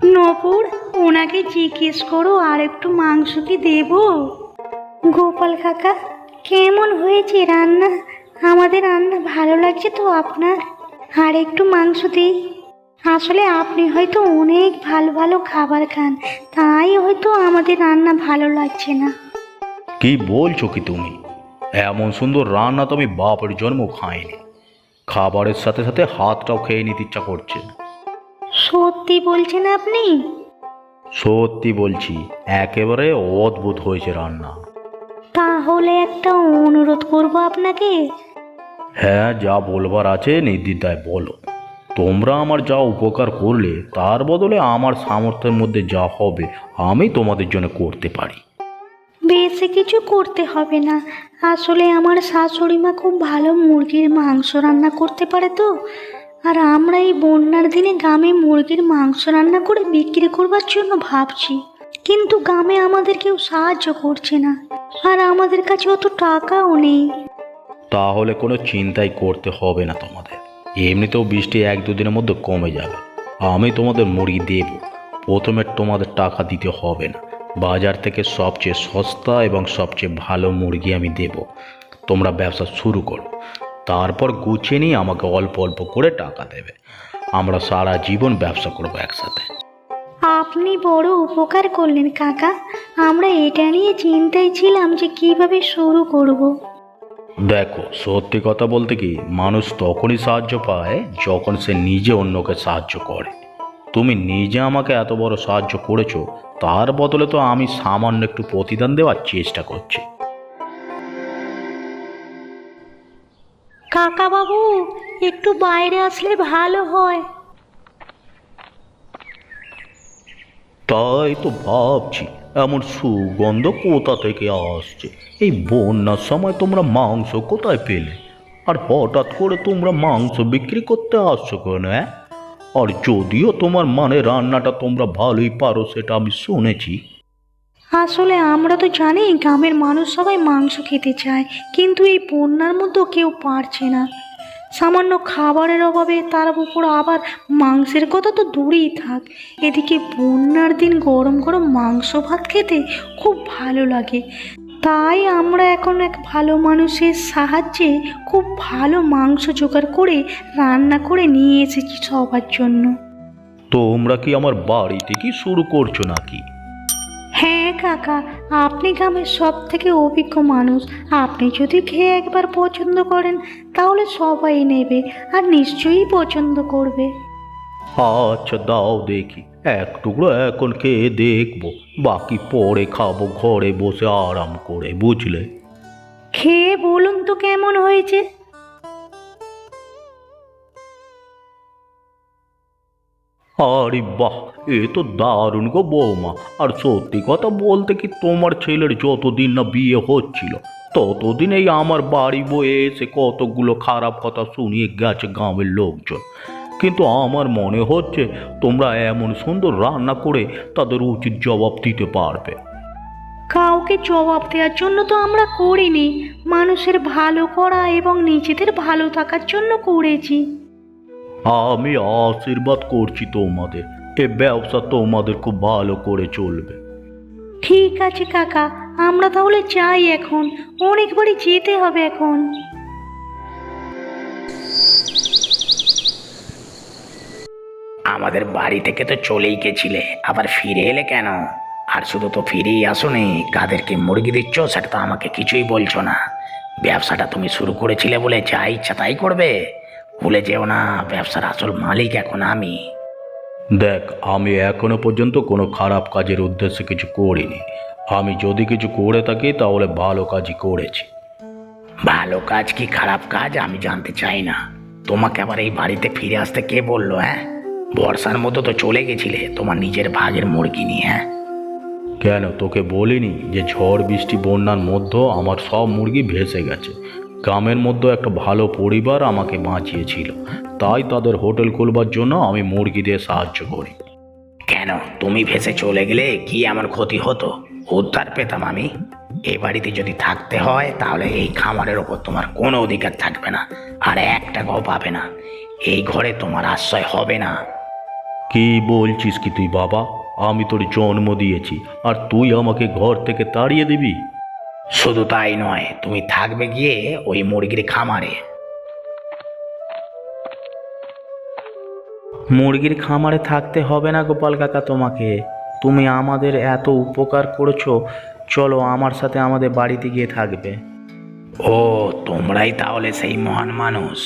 নপুর, ওনাকে জিজ্ঞেস করো আর একটু মাংস কি দেবো। গোপাল কাকা, কেমন হয়েছে রান্না? আমাদের রান্না ভালো লাগছে তো আপনার? আর একটু মাংস দিই। আসলে আপনি হয়তো অনেক ভালো ভালো খাবার খান, তাই হয়তো আমাদের রান্না ভালো লাগছে না। কি বলছো কি তুমি? এমন সুন্দর রান্না তো আমি বাপের জন্ম খাইনি। খাবারের সাথে সাথে হাতটাও খেয়ে নিতে ইচ্ছা করছে। সত্যি বলছেন আপনি? সত্যি বলছি, একেবারে অদ্ভুত হয়েছে রান্না। তাহলে একটা অনুরোধ করব আপনাকে। হ্যাঁ, যা বলবার আছে নির্দ্বিধায় বলো। তোমরা আমার যা উপকার করলে তার বদলে আমার সামর্থ্যের মধ্যে যা হবে আমি তোমাদের জন্য করতে পারি। বেশি কিছু করতে হবে না। আসলে আমার শাশুড়ি মা খুব ভালো মুরগির মাংস রান্না করতে পারে তো। আর আমরা এই বন্যার দিনে গ্রামে মুরগির মাংস রান্না করে বিক্রি করবার জন্য ভাবছি, কিন্তু গ্রামে আমাদের কেউ সাহায্য করছে না, আর আমাদের কাছে অত টাকাও নেই। তাহলে কোনো চিন্তাই করতে হবে না তোমাদের। এমনিতেও বৃষ্টি 1-2 দিনের মধ্যে কমে যাবে। আমি তোমাদের মুরগি দেব। প্রথমে তোমাদের টাকা দিতে হবে না। বাজার থেকে সবচেয়ে সস্তা এবং সবচেয়ে ভালো মুরগি আমি দেব। তোমরা ব্যবসা শুরু করো, তারপর গুছিয়ে নিয়ে আমাকে অল্প অল্প করে টাকা দেবে। আমরা সারা জীবন ব্যবসা করবো একসাথে। আপনি বড় উপকার করলেন কাকা। আমরা এটা নিয়ে চিন্তায় ছিলাম যে কিভাবে শুরু করব। দেখো, সত্যি কথা বলতে কি, মানুষ তখনই সাহায্য পায় যখন সে নিজে অন্যকে সাহায্য করে। তুমি নিজে আমাকে এত বড় সাহায্য করেছো, তার বদলে তো আমি সামান্য একটু প্রতিদান দেওয়ার চেষ্টা করছি। কাকা বাবু, একটু বাইরে আসলে ভালো হয়। তাই তো ভাবছি, এমন সুগন্ধ কোথা থেকে আসছে। এই বন্যার সময় তোমরা মাংস কোথায় পেলে? আর হঠাৎ করে তোমরা মাংস বিক্রি করতে আসছো কেন? আর যদিও তোমার রান্নাটা তোমরা ভালোই পারো, সেটা আমি শুনেছি। আসলে আমরা তো জানি গ্রামের মানুষ সবাই মাংস খেতে চায়, কিন্তু এই বন্যার মধ্যেও কেউ পারছে না। সামান্য খাবারের অভাবে তার উপর আবার মাংসের কথা তো দূরেই থাক। এদিকে বন্যার দিন গরম গরম মাংস ভাত খেতে খুব ভালো লাগে। তাই আমরা এখন এক ভালো মানুষের সাহায্যে খুব ভালো মাংস জোগাড় করে রান্না করে নিয়ে এসেছি সবার জন্য। তোমরা কি আমার বাড়ি থেকে শুরু করছো নাকি? হ্যাঁ কাকা, আপনি গ্রামের সব থেকে অভিজ্ঞ মানুষ। আপনি যদি খেয়ে একবার পছন্দ করেন তাহলে সবাই নেবে, আর নিশ্চয়ই পছন্দ করবে। আচ্ছা, দাও দেখি এক টুকরো এখন খেয়ে দেখবো, বাকি পরে খাবো ঘরে বসে আরাম করে, বুঝলে? খেয়ে বলুন তো কেমন হয়েছে। আরে বাহ, এ তো দারুণ গো বৌমা। আর সত্যি কথা বলতে কি, তোমার ছেলের যতদিন না বিয়ে হচ্ছিল ততদিন এই আমার বাড়ি বয়ে এসে কতগুলো খারাপ কথা শুনিয়ে গেছে গ্রামের লোকজন। কিন্তু আমার মনে হচ্ছে তোমরা এমন সুন্দর রান্না করে তাদের উচিত জবাব দিতে পারবে। কাউকে জবাব দেওয়ার জন্য তো আমরা করিনি, মানুষের ভালো করা এবং নিজেদের ভালো থাকার জন্য করেছি। আমি আশীর্বাদ করছি তোমাদের, এ ব্যবসা তোমাদের খুব ভালো করে চলবে। ঠিক আছে কাকা, আমরা তাহলে যাই এখন, অনেক বাড়ি যেতে হবে এখন। আমাদের বাড়ি থেকে তো চলেই গেছিলে, আবার ফিরে এলে কেন? আর শুধু তো ফিরেই আসোনি, কাদেরকে মুরগি দিচ্ছ সেটা তো আমাকে কিছুই বলছো না। ব্যবসাটা তুমি শুরু করেছিলে বলে যা ইচ্ছা তাই করবে? ভুলে যেও না, ব্যবসার আসল মালিক এখন আমি। দেখ, আমি এখনো পর্যন্ত কোনো খারাপ কাজের উদ্দেশ্যে কিছু করিনি। আমি যদি কিছু করে থাকি তাহলে ভালো কাজই করেছি। ভালো কাজ কি খারাপ কাজ আমি জানতে চাই না। তোমাকে আবার এই বাড়িতে ফিরে আসতে কে বললো? বর্ষার মতো তো চলে গেছিলে তোমার নিজের ভাগের মুরগি নিয়ে। কেন, তোকে বলিনি যে ঝড় বৃষ্টি বন্যার মধ্যে আমার সব মুরগি ভেসে গেছে? গ্রামের মধ্যে একটা ভালো পরিবার আমাকে বাঁচিয়েছিল, তাই তাদের হোটেল খুলবার জন্য আমি মুরগি দিয়ে সাহায্য করি। কেন, তুমি ভেসে চলে গেলে কি আমার ক্ষতি হতো? উদ্ধার পেতাম আমি। এই বাড়িতে যদি থাকতে হয় তাহলে এই খামারের ওপর তোমার কোনো অধিকার থাকবে না, আর 1 টাকাও পাবে না। এই ঘরে তোমার আশ্রয় হবে না। কি বলছিস কি তুই বাবা? আমি তোর জন্ম দিয়েছি আর তুই আমাকে ঘর থেকে তাড়িয়ে দিবি? শুধু তাই নয়, তুমি থাকবে গিয়ে ওই মুরগির খামারে। মুরগির খামারে থাকতে হবে না গোপাল কাকা তোমাকে। তুমি আমাদের এত উপকার করেছো, চলো আমার সাথে আমাদের বাড়িতে গিয়ে থাকবে। ও, তোমরাই তাহলে সেই মহান মানুষ।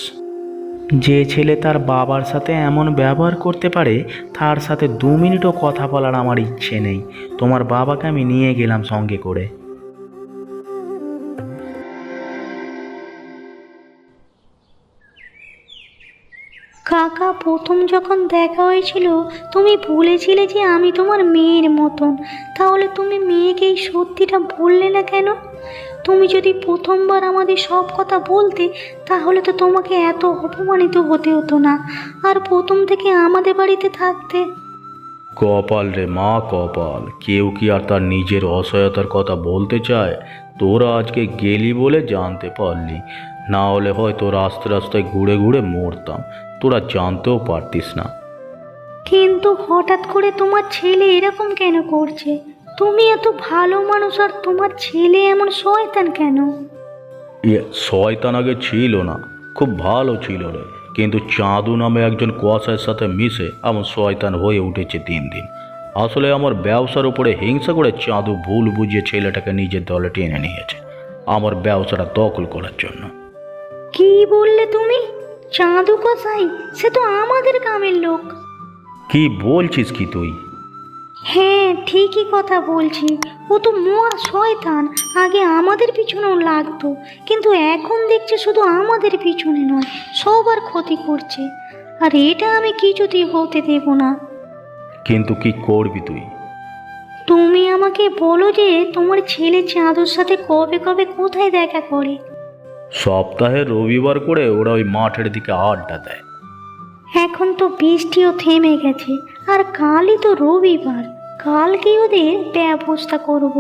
যে ছেলে তার বাবার সাথে এমন ব্যবহার করতে পারে, তার সাথে 2 মিনিটও কথা বলার আমার ইচ্ছে নেই। তোমার বাবাকে আমি নিয়ে গেলাম সঙ্গে করে। কাকা, প্রথম যখন দেখা হয়েছিল তুমি বলেছিলে যে আমি তোমার মেয়ের মতন, তাহলে তুমি মেয়েকে এই সত্যিটা বললে না কেন? তুমি যদি প্রথমবার আমাদের সব কথা বলতে, তাহলে তো তোমাকে এত অপমানিত হতে হতো না, আর প্রথম থেকে আমাদের বাড়িতে থাকতে। কপাল রে মা কপাল, কেউ কি আর তার নিজের অসহায়তার কথা বলতে চায়? তোরা আজকে গেলি বলে জানতে পারলি, না হলে হয়তো রাস্তায় রাস্তায় ঘুরে ঘুরে মরতাম। তোরা জানতেও পারতিস না। কিন্তু হঠাৎ করে তোমার ছেলে এরকম কেন করছে? তুমি এত ভালো মানুষ, আর তোমার ছেলে এমন শয়তান কেন? শয়তান আগে ছিল না, খুব ভালো ছিল রে। কিন্তু চাঁদু নামে একজন কুয়াশার সাথে মিশে এমন শয়তান হয়ে উঠেছে দিন দিন। আসলে আমার ব্যবসার উপরে হিংসা করে চাঁদু ভুল বুঝিয়ে ছেলেটাকে নিজের দলে টেনে নিয়েছে আমার ব্যবসাটা দখল করার জন্য। কি বললে তুমি? চাঁদু কসাই? সে তো আমাদের গ্রামের লোক। কি বলছিস কি তুই? হ্যাঁ, ঠিকই কথা বলছি। ও তো মহা শয়তান। আগে আমাদের পিছনেও লাগতো, কিন্তু এখন দেখছি শুধু আমাদের পিছনে নয়, সবার ক্ষতি করছে। আর এটা আমি কিছুতেই হতে দেব না। কিন্তু কি করবি তুই? তুমি আমাকে বলো যে তোমার ছেলে চাঁদুর সাথে কবে কবে কোথায় দেখা করে? সপ্তাহে রবিবার করে ওরা ওই মাঠের দিকে আড্ডা দেয়। এখন তো বৃষ্টিও থেমে গেছে, আর কালই তো রবিবার। কালকে ওদের ব্যবস্থা করব।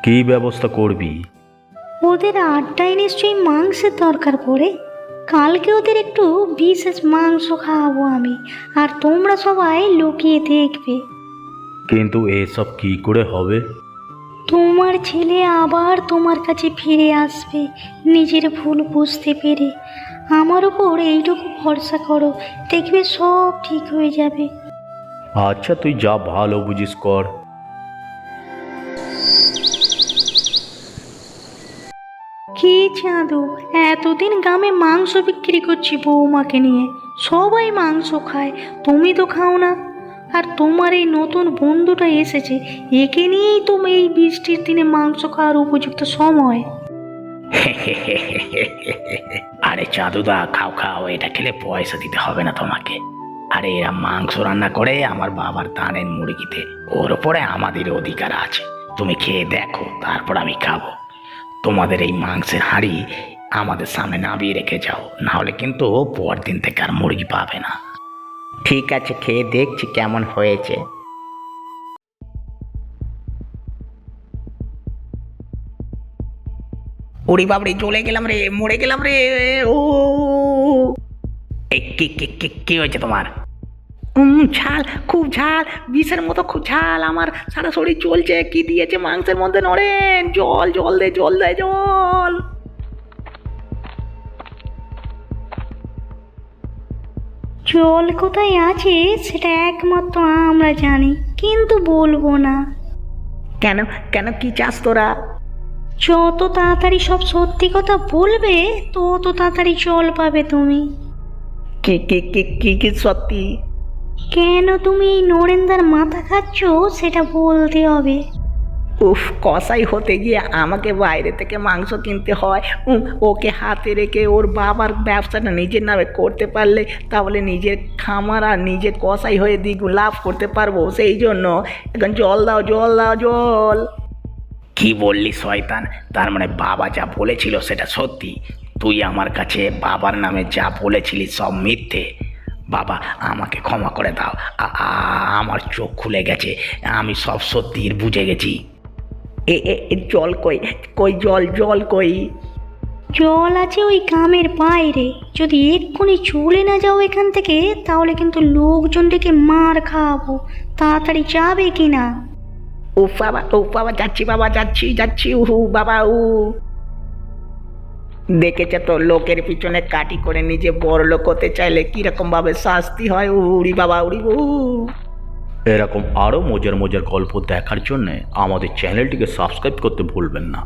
কি ব্যবস্থা করবি? ওদের আড্ডায় নিশ্চয়ই মাংসের দরকার পড়ে। কালকে ওদের একটু বিশেষ মাংস খাওয়াবো আমি, আর তোমরা সবাই লুকিয়ে দেখবে। কিন্তু এসব কি করে হবে? তোমার ছেলে আবার তোমার কাছে ফিরে আসবে, নিজের ভুল বুঝতে পেরে। আমার ওপর এইটুকু ভরসা করো, দেখবে সব ঠিক হয়ে যাবে। আচ্ছা, তুই যা ভালো বুঝিস কর। কি চাঁদু, এতদিন গ্রামে মাংস বিক্রি করছি বৌমাকে নিয়ে, সবাই মাংস খায়, তুমি তো খাও না। আর তোমার এই নতুন বন্ধুটা এসেছে, একে নিয়েই তুমি এই বৃষ্টির দিনে মাংস খাওয়ার উপযুক্ত সময়। আরে চাঁদুদা, খাও খাও, এটা খেলে পয়সা দিতে হবে না তোমাকে। আরে এরা মাংস রান্না করে আমার বাবার দানের মুরগিতে, ওর ওপরে আমাদের অধিকার আছে। তুমি খেয়ে দেখো, তারপর আমি খাবো। তোমাদের এই মাংসের হাঁড়ি আমাদের সামনে নামিয়ে রেখে যাও, না হলে কিন্তু পরদিন থেকে আর মুরগি পাবে না। ঠিক আছে, খেয়ে দেখছি কেমন হয়েছে। ওরে বাবরে, চলে গেলাম রে, মরে গেলাম রে। ও, এই কি হয়েছে তোমার? ঝাল, খুব ঝাল, বিষের মতো খুব ঝাল। আমার সারা শরীর চলছে। কি দিয়েছে মাংসের মধ্যে? নড়েন, জল জল দে, জল দেয়, জল। জল কোথায় আছে সেটা একমাত্র আমরা জানি, কিন্তু বলবো না। কেন কেন, কি চাস তোরা? যত তাড়াতাড়ি সব সত্যি কথা বলবে, তত তাড়াতাড়ি জল পাবে তুমি। কি কি কি কি কি সত্যি? কেন তুমি এই নরেন্দার মাথা খাচ্ছ সেটা বলতে হবে। উফ, কসাই হতে গিয়ে আমাকে বাইরে থেকে মাংস কিনতে হয়। ওকে হাতে রেখে ওর বাবার ব্যবসাটা নিজের নামে করতে পারলে তাহলে নিজের খামার আর নিজে কসাই হয়ে দ্বিগুণ লাভ করতে পারবো। সেই জন্য এখন জল দাও, জল দাও, জল। কি বললি শয়তান? তার মানে বাবা যা বলেছিল সেটা সত্যি? তুই আমার কাছে বাবার নামে যা বলেছিলি সব মিথ্যে। বাবা, আমাকে ক্ষমা করে দাও। আমার চোখ খুলে গেছে, আমি সব সত্যি বুঝে গেছি। এ জল কই, কই জল, জল কই? জল আছে ওই গ্রামের বাইরে, যদি এক্ষুনি চলে না যাও এখান থেকে তাহলে কিন্তু লোকজন ডেকে মার খাওয়াবো। তাড়াতাড়ি যাবে কি না? ও বাবা যাচ্ছি বাবা, যাচ্ছি যাচ্ছি, উহু বাবা উ। দেখেছে তো, লোকের পিছনে কাটি করে নিজে বড় লোক হতে চাইলে কিরকম ভাবে শাস্তি হয়। উড়ি বাবা উড়ি উ। এরকম আরও মজার মজার গল্প দেখার জন্য আমাদের চ্যানেলটিকে সাবস্ক্রাইব করতে ভুলবেন না।